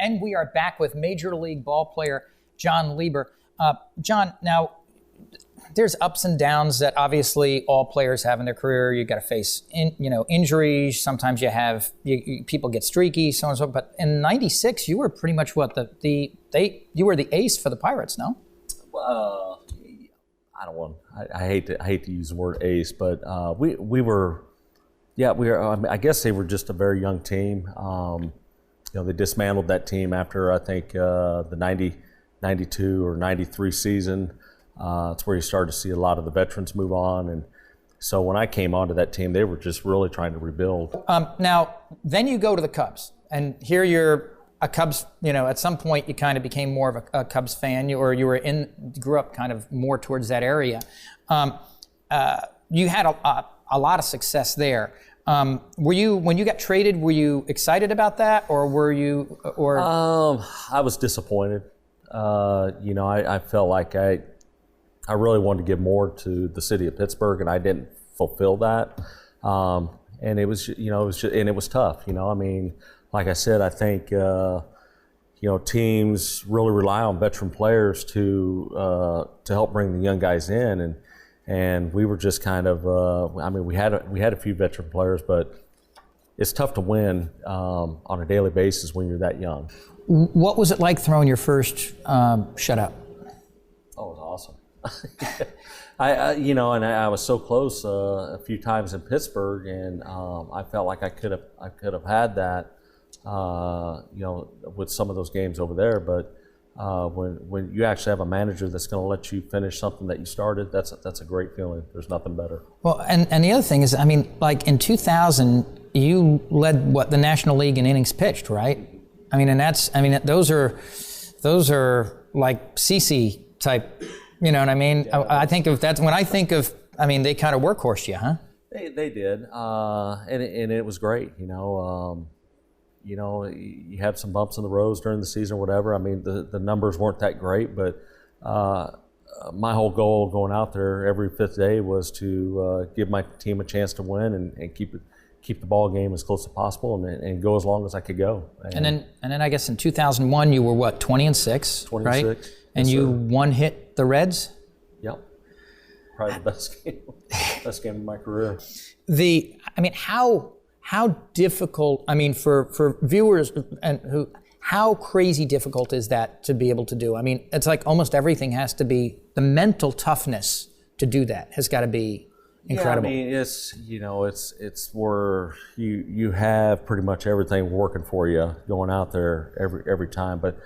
And we are back with Major League ball player Jon Lieber. Jon, now there's ups and downs that obviously all players have in their career. You got to face, injuries. Sometimes people get streaky, so on and so forth. But in '96, you were pretty much what you were the ace for the Pirates, no? I hate to use the word ace, but we were. Yeah, I guess they were just a very young team. They dismantled that team after, I think, the 92 or 93 season. It's where you started to see a lot of the veterans move on. And so when I came onto that team, they were just really trying to rebuild. Now, then you go to the Cubs. And here you're a Cubs, at some point you kind of became more of a Cubs fan, grew up kind of more towards that area. You had a lot of success there. When you got traded, were you excited about that, or were you, or? I was disappointed. I felt like I really wanted to give more to the city of Pittsburgh, and I didn't fulfill that. And it was, and it was tough. Like I said, I think, teams really rely on veteran players to help bring the young guys in, and we were just kind of, we had a few veteran players, but it's tough to win on a daily basis when you're that young. What was it like throwing your first shutout? Oh, it was awesome. I was so close a few times in Pittsburgh, and I felt like I could have had that, with some of those games over there, but. When you actually have a manager that's going to let you finish something that you started, that's a great feeling. There's nothing better. Well, and the other thing is, like in 2000, you led the National League in innings pitched, right? Those are like CC type. You know what I mean? Yeah, I think of that when I think of. They kind of workhorsed you, huh? They did, and it was great. You have some bumps in the roads during the season or whatever. The numbers weren't that great, but my whole goal going out there every fifth day was to give my team a chance to win and keep the ball game as close as possible and go as long as I could go. And then I guess in 2001 you were what, 20-6, 26, right? And yes, you sir. one hit the Reds. Yep, probably the best game of my career. How difficult, for viewers how crazy difficult is that to be able to do? It's like almost everything has to be, the mental toughness to do that has got to be incredible. Yeah, it's where you have pretty much everything working for you going out there every time. But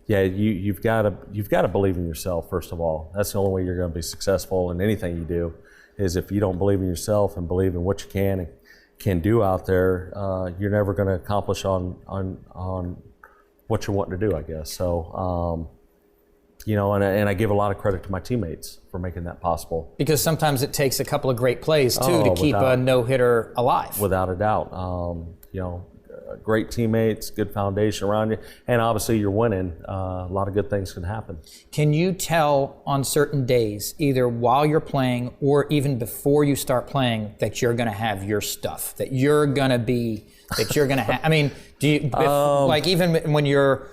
yeah, you've got to believe in yourself, first of all. That's the only way you're going to be successful in anything you do, is if you don't believe in yourself and believe in what you can do out there, you're never going to accomplish on what you're wanting to do, I guess. So, and I give a lot of credit to my teammates for making that possible. Because sometimes it takes a couple of great plays too to keep a no-hitter alive. Without a doubt. Great teammates, good foundation around you, and obviously you're winning. A lot of good things can happen. Can you tell on certain days, either while you're playing or even before you start playing, that you're going to have your stuff, that you're going to have? Do you like even when you're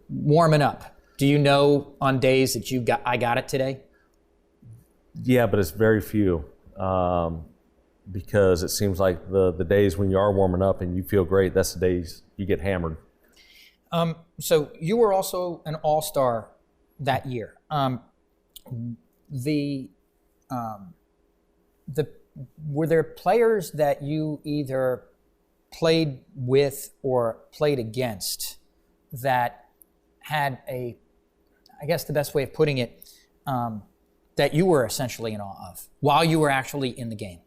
warming up? Do you know on days that I got it today? Yeah, but it's very few. Because it seems like the days when you are warming up and you feel great, that's the days you get hammered. So you were also an All-Star that year. Were there players that you either played with or played against that had I guess the best way of putting it, that you were essentially in awe of while you were actually in the game?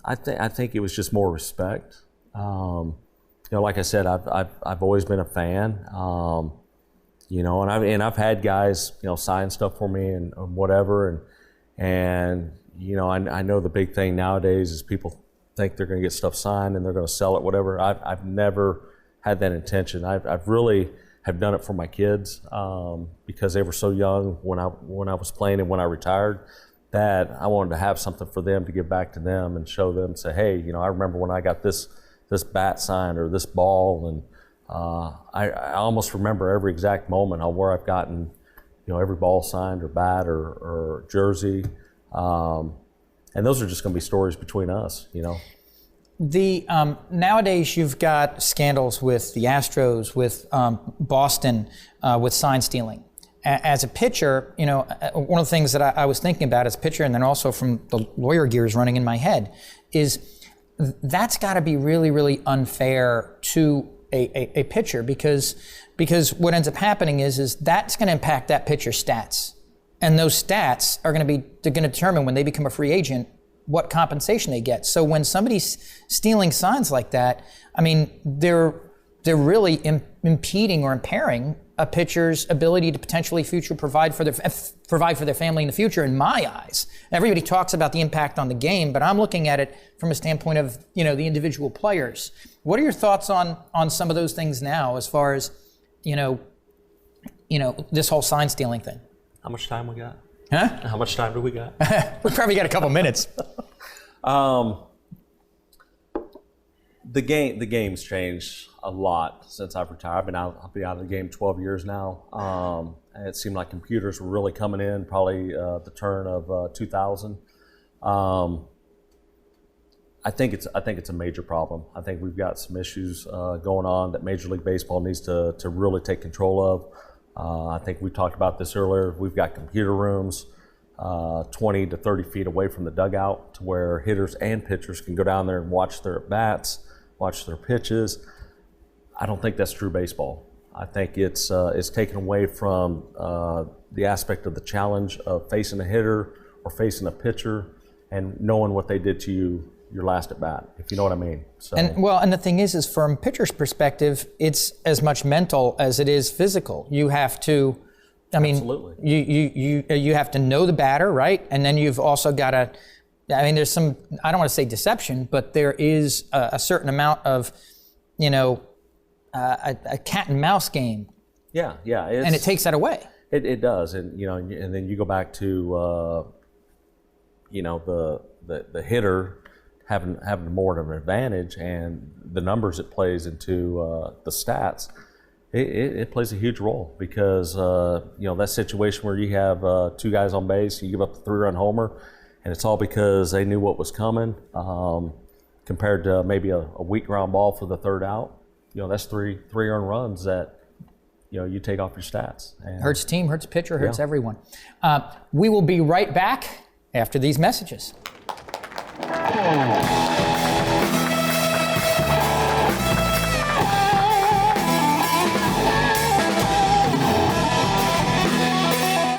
I think it was just more respect. Like I said, I've always been a fan. And I've had guys sign stuff for me and whatever, and I know the big thing nowadays is people think they're going to get stuff signed and they're going to sell it, whatever. I've never had that intention. I've really have done it for my kids because they were so young when I was playing and when I retired, that I wanted to have something for them to give back to them and show them, say, hey, I remember when I got this bat signed or this ball, and I almost remember every exact moment on where I've gotten, every ball signed or bat or jersey. And those are just going to be stories between us, The nowadays you've got scandals with the Astros, with Boston, with sign stealing. As a pitcher, one of the things that I was thinking about as a pitcher, and then also from the lawyer gears running in my head, is that's got to be really, really unfair to a pitcher because what ends up happening is that's going to impact that pitcher's stats, and those stats are going to determine when they become a free agent what compensation they get. So when somebody's stealing signs like that, I mean, they're really impeding or impairing a pitcher's ability to potentially provide for their family in the future. In my eyes, everybody talks about the impact on the game, but I'm looking at it from a standpoint of the individual players. What are your thoughts on some of those things now, as far as this whole sign stealing thing? How much time we got? Huh? How much time do we got? We probably got a couple minutes. The game's changed a lot since I've retired. I've been out of the game 12 years now. And it seemed like computers were really coming in probably the turn of 2000. I think it's a major problem. I think we've got some issues going on that Major League Baseball needs to really take control of. I think we talked about this earlier. We've got computer rooms 20 to 30 feet away from the dugout, to where hitters and pitchers can go down there and watch their bats, watch their pitches. I don't think that's true baseball. I think it's taken away from the aspect of the challenge of facing a hitter or facing a pitcher and knowing what they did to you your last at bat, if you know what I mean. So. And the thing is from a pitcher's perspective, it's as much mental as it is physical. You have to, Absolutely. you have to know the batter, right? And then you've also got to, there's some, I don't want to say deception, but there is a certain amount of, a cat and mouse game. Yeah. And it takes that away. It does, and and then you go back to, the hitter having more of an advantage, and the numbers it plays into the stats. It plays a huge role because that situation where you have two guys on base, you give up a 3-run homer, and it's all because they knew what was coming. Compared to maybe a weak ground ball for the third out, that's three earned runs that you take off your stats. And hurts team, hurts pitcher, hurts everyone. We will be right back after these messages.